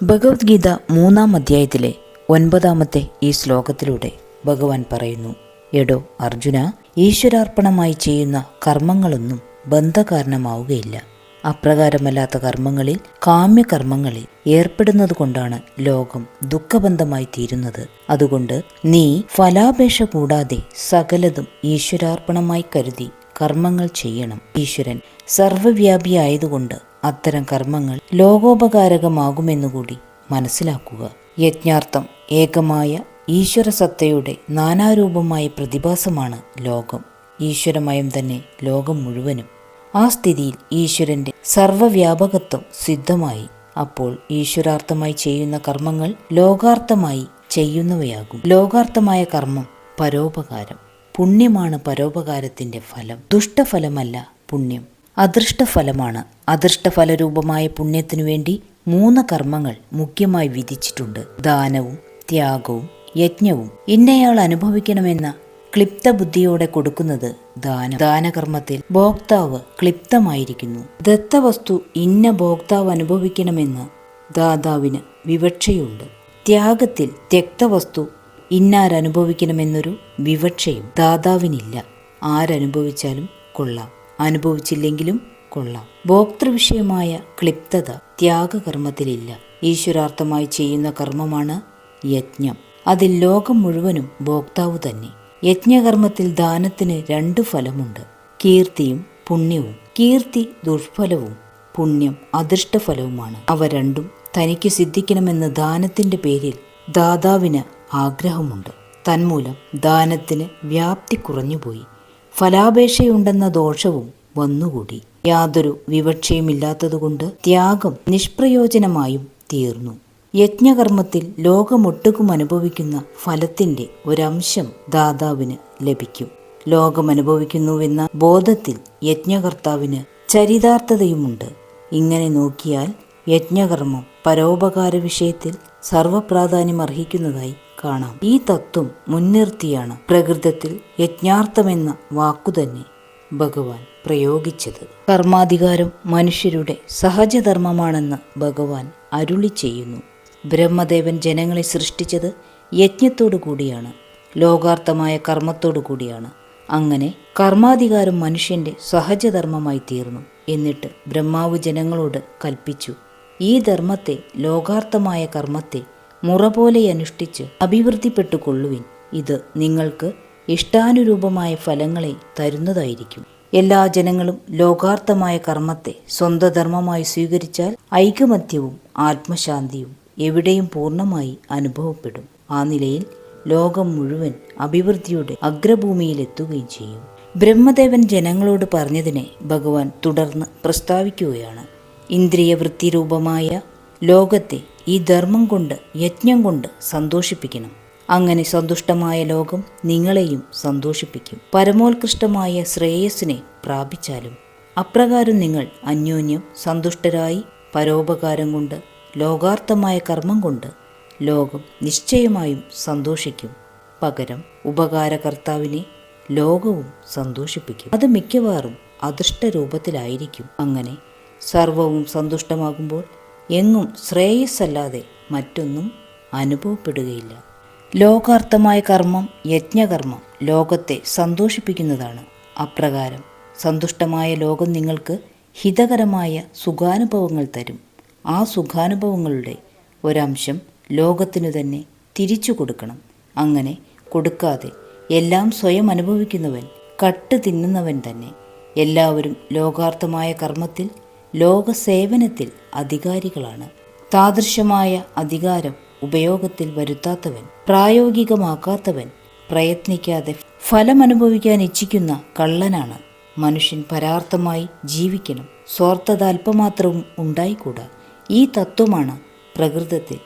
ഭഗവത്ഗീത 3-ാം അധ്യായത്തിലെ 9-ാമത്തെ ഈ ശ്ലോകത്തിലൂടെ ഭഗവാൻ പറയുന്നു, എടോ അർജുന, ഈശ്വരാർപ്പണമായി ചെയ്യുന്ന കർമ്മങ്ങളൊന്നും ബന്ധകാരണമാവുകയില്ല. അപ്രകാരമല്ലാത്ത കർമ്മങ്ങളിൽ, കാമ്യകർമ്മങ്ങളിൽ ഏർപ്പെടുന്നത് കൊണ്ടാണ് ലോകം ദുഃഖബന്ധമായി തീരുന്നത്. അതുകൊണ്ട് നീ ഫലാപേക്ഷ കൂടാതെ സകലതും ഈശ്വരാർപ്പണമായി കരുതി കർമ്മങ്ങൾ ചെയ്യണം. ഈശ്വരൻ സർവവ്യാപിയായതുകൊണ്ട് അത്തരം കർമ്മങ്ങൾ ലോകോപകാരകമാകുമെന്നുകൂടി മനസ്സിലാക്കുക. യജ്ഞാർത്ഥം ഏകമായ ഈശ്വരസത്തയുടെ നാനാരൂപമായ പ്രതിഭാസമാണ് ലോകം. ഈശ്വരമയം തന്നെ ലോകം മുഴുവനും. ആ സ്ഥിതിയിൽ ഈശ്വരന്റെ സർവവ്യാപകത്വം സിദ്ധമായി. അപ്പോൾ ഈശ്വരാർത്ഥമായി ചെയ്യുന്ന കർമ്മങ്ങൾ ലോകാർത്ഥമായി ചെയ്യുന്നവയാകും. ലോകാർത്ഥമായ കർമ്മം പരോപകാരം. പുണ്യമാണ് പരോപകാരത്തിന്റെ ഫലം. ദുഷ്ടഫലമല്ല പുണ്യം, അദൃഷ്ടഫലമാണ്. അദൃഷ്ടഫലരൂപമായ പുണ്യത്തിനു വേണ്ടി 3 കർമ്മങ്ങൾ മുഖ്യമായി വിധിച്ചിട്ടുണ്ട്: ദാനവും ത്യാഗവും യജ്ഞവും. ഇന്നയാൾ അനുഭവിക്കണമെന്ന ക്ലിപ്ത ബുദ്ധിയോടെ കൊടുക്കുന്നത് ദാനം. ദാനകർമ്മത്തിൽ ഭോക്താവ് ക്ലിപ്തമായിരിക്കുന്നു. ദത്തവസ്തു ഇന്ന ഭോക്താവ് അനുഭവിക്കണമെന്ന് ദാതാവിന് വിവക്ഷയുണ്ട്. ത്യാഗത്തിൽ ത്യക്തവസ്തു ഇന്നാരനുഭവിക്കണമെന്നൊരു വിവക്ഷയും ദാതാവിനില്ല. ആരനുഭവിച്ചാലും കൊള്ളാം, അനുഭവിച്ചില്ലെങ്കിലും കൊള്ളാം. ഭോക്തൃവിഷയമായ ക്ലിപ്തത ത്യാഗകർമ്മത്തിലില്ല. ഈശ്വരാർത്ഥമായി ചെയ്യുന്ന കർമ്മമാണ് യജ്ഞം. അതിൽ ലോകം മുഴുവനും ഭോക്താവ് തന്നെ. യജ്ഞകർമ്മത്തിൽ ദാനത്തിന് 2 ഫലമുണ്ട്: കീർത്തിയും പുണ്യവും. കീർത്തി ദുഷ്ഫലവും പുണ്യം അദൃഷ്ടഫലവുമാണ്. അവ രണ്ടും തനിക്ക് സിദ്ധിക്കണമെന്ന് ദാനത്തിന്റെ പേരിൽ ദാതാവിന് ആഗ്രഹമുണ്ട്. തന്മൂലം ദാനത്തിന് വ്യാപ്തി കുറഞ്ഞുപോയി. ഫലാപേക്ഷയുണ്ടെന്ന ദോഷവും വന്നുകൂടി. യാതൊരു വിവക്ഷയുമില്ലാത്തതുകൊണ്ട് ത്യാഗം നിഷ്പ്രയോജനമായും തീർന്നു. യജ്ഞകർമ്മത്തിൽ ലോകമൊട്ടുക്കും അനുഭവിക്കുന്ന ഫലത്തിന്റെ ഒരംശം ദാതാവിന് ലഭിക്കും. ലോകമനുഭവിക്കുന്നുവെന്ന ബോധത്തിൽ യജ്ഞകർത്താവിന് ചരിതാർത്ഥതയുമുണ്ട്. ഇങ്ങനെ നോക്കിയാൽ യജ്ഞകർമ്മം പരോപകാര വിഷയത്തിൽ സർവപ്രാധാന്യം അർഹിക്കുന്നതായി കാണാം. ഈ തത്വം മുൻനിർത്തിയാണ് പ്രകൃതത്തിൽ യജ്ഞാർത്ഥമെന്ന വാക്കുതന്നെ ഭഗവാൻ പ്രയോഗിച്ചത്. കർമാധികാരം മനുഷ്യരുടെ സഹജധർമ്മമാണെന്ന് ഭഗവാൻ അരുളി ചെയ്യുന്നു. ബ്രഹ്മദേവൻ ജനങ്ങളെ സൃഷ്ടിച്ചത് യജ്ഞത്തോടു കൂടിയാണ്, ലോകാർത്ഥമായ കർമ്മത്തോടു കൂടിയാണ്. അങ്ങനെ കർമാധികാരം മനുഷ്യന്റെ സഹജധർമ്മമായി തീർന്നു. എന്നിട്ട് ബ്രഹ്മാവ് ജനങ്ങളോട് കൽപ്പിച്ചു, ഈ ധർമ്മത്തെ, ലോകാർത്ഥമായ കർമ്മത്തെ മുറ പോലെ അനുഷ്ഠിച്ച് അഭിവൃദ്ധിപ്പെട്ടുകൊള്ളുവിൻ. ഇത് നിങ്ങൾക്ക് ഇഷ്ടാനുരൂപമായ ഫലങ്ങളെ തരുന്നതായിരിക്കും. എല്ലാ ജനങ്ങളും ലോകാർത്ഥമായ കർമ്മത്തെ സ്വന്തം ധർമ്മമായി സ്വീകരിച്ചാൽ ഐകമത്യവും ആത്മശാന്തിയും എവിടെയും പൂർണ്ണമായി അനുഭവപ്പെടും. ആ നിലയിൽ ലോകം മുഴുവൻ അഭിവൃദ്ധിയുടെ അഗ്രഭൂമിയിലെത്തുകയും ചെയ്യും. ബ്രഹ്മദേവൻ ജനങ്ങളോട് പറഞ്ഞതിനെ ഭഗവാൻ തുടർന്ന് പ്രസ്താവിക്കുകയാണ്. ഇന്ദ്രിയവൃത്തിരൂപമായ ലോകത്തെ ഈ ധർമ്മം കൊണ്ട്, യജ്ഞം കൊണ്ട് സന്തോഷിപ്പിക്കണം. അങ്ങനെ സന്തുഷ്ടമായ ലോകം നിങ്ങളെയും സന്തോഷിപ്പിക്കും. പരമോത്കൃഷ്ടമായ ശ്രേയസ്സിനെ പ്രാപിച്ചാലും അപ്രകാരം നിങ്ങൾ അന്യോന്യം സന്തുഷ്ടരായി പരോപകാരം കൊണ്ട്, ലോകാർത്ഥമായ കർമ്മം കൊണ്ട് ലോകം നിശ്ചയമായും സന്തോഷിക്കും. പകരം ഉപകാരകർത്താവിനെ ലോകവും സന്തോഷിപ്പിക്കും. അത് മിക്കവാറും അദൃഷ്ടരൂപത്തിലായിരിക്കും. അങ്ങനെ സർവവും സന്തുഷ്ടമാകുമ്പോൾ എങ്ങും ശ്രേയസ്സല്ലാതെ മറ്റൊന്നും അനുഭവപ്പെടുകയില്ല. ലോകാർത്ഥമായ കർമ്മം, യജ്ഞകർമ്മം ലോകത്തെ സന്തോഷിപ്പിക്കുന്നതാണ്. അപ്രകാരം സന്തുഷ്ടമായ ലോകം നിങ്ങൾക്ക് ഹിതകരമായ സുഖാനുഭവങ്ങൾ തരും. ആ സുഖാനുഭവങ്ങളുടെ ഒരംശം ലോകത്തിനു തന്നെ തിരിച്ചു കൊടുക്കണം. അങ്ങനെ കൊടുക്കാതെ എല്ലാം സ്വയം അനുഭവിക്കുന്നവൻ കട്ട് തിന്നുന്നവൻ തന്നെ. എല്ലാവരും ലോകാർത്ഥമായ കർമ്മത്തിൽ, ലോകസേവനത്തിൽ അധികാരികളാണ്. താദൃശമായ അധികാരം ഉപയോഗത്തിൽ വരുത്താത്തവൻ, പ്രായോഗികമാക്കാത്തവൻ, പ്രയത്നിക്കാതെ ഫലമനുഭവിക്കാൻ ഇച്ഛിക്കുന്ന കള്ളനാണ്. മനുഷ്യൻ പരാർത്ഥമായി ജീവിക്കണം. സ്വാർത്ഥത അല്പമാത്രവും ഉണ്ടായിക്കൂടാ. ഈ തത്വമാണ് പ്രകൃതത്തിൽ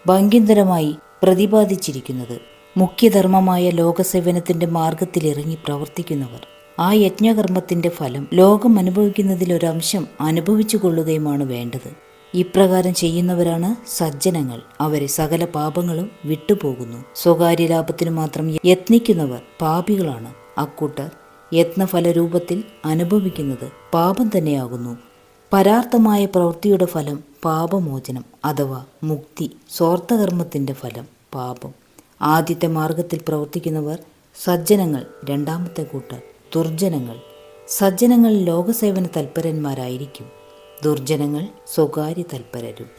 ഭംഗ്യന്തരമായി പ്രതിപാദിച്ചിരിക്കുന്നത്. മുഖ്യധർമ്മമായ ലോകസേവനത്തിന്റെ മാർഗത്തിലിറങ്ങി പ്രവർത്തിക്കുന്നവർ ആ യജ്ഞകർമ്മത്തിന്റെ ഫലം ലോകം അനുഭവിക്കുന്നതിലൊരംശം അനുഭവിച്ചു കൊള്ളുകയുമാണ് വേണ്ടത്. ഇപ്രകാരം ചെയ്യുന്നവരാണ് സജ്ജനങ്ങൾ. അവരെ സകല പാപങ്ങളും വിട്ടുപോകുന്നു. സ്വകാര്യ ലാഭത്തിനു മാത്രം യത്നിക്കുന്നവർ പാപികളാണ്. അക്കൂട്ടർ യത്നഫലരൂപത്തിൽ അനുഭവിക്കുന്നത് പാപം തന്നെയാകുന്നു. പരാർത്ഥമായ പ്രവൃത്തിയുടെ ഫലം പാപമോചനം അഥവാ മുക്തി. സ്വാർത്ഥകർമ്മത്തിൻ്റെ ഫലം പാപം. ആദ്യത്തെ മാർഗത്തിൽ പ്രവർത്തിക്കുന്നവർ സജ്ജനങ്ങൾ, രണ്ടാമത്തെ കൂട്ടർ ദുർജനങ്ങൾ. സജ്ജനങ്ങൾ ലോകസേവന തൽപരന്മാരായിരിക്കും, ദുർജനങ്ങൾ സ്വകാര്യ തൽപരരും.